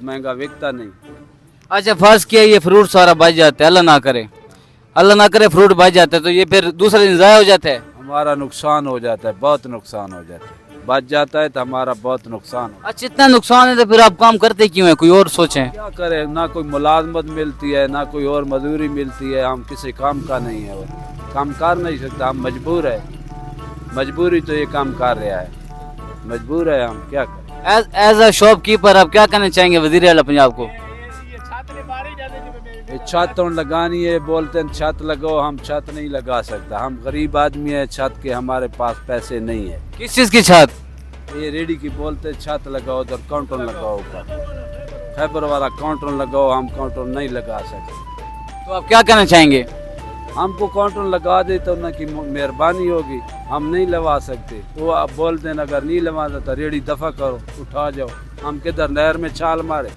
महंगा बिकता नहीं। अच्छा फर्ज किया ये फ्रूट सारा बच जाता है, अल्लाह ना करे फ्रूट बच जाता है तो ये फिर दूसरे दिन ज़ाया हो जाता है। हमारा नुकसान हो जाता है, बहुत नुकसान हो जाता है। बच जाता है तो हमारा बहुत नुकसान हो। अच्छा इतना नुकसान है तो फिर आप काम करते क्यों हैं, कोई और सोचें। क्या करें, ना कोई मुलाजमत मिलती है, ना कोई और मजदूरी मिलती है। हम किसी काम का नहीं है, और काम कर नहीं सकता। हम मजबूर है, मजबूरी तो ये काम कर रहा है, मजबूर है। हम क्या करें। एज अ शॉपकीपर आप क्या कहना चाहेंगे वज़ीर आला पंजाब को। ये छत लगानी है, बोलते हैं छत लगाओ, हम छत नहीं लगा सकता। हम गरीब आदमी है, छत के हमारे पास पैसे नहीं है। किस चीज़ की छत। ये रेडी की बोलते छत लगाओ, उधर काउंटर लगाओ, ऊपर फाइबर वाला काउंटर लगाओ। हम काउंटर नहीं लगा सकते। तो आप क्या कहना चाहेंगे। हमको काउंटर लगा दे तो उनकी मेहरबानी होगी। हम नहीं लगा सकते। वो आप बोलते हैं अगर नहीं लगा तो रेडी दफा करो, उठा जाओ। हम किधर नहर में छाल मारे।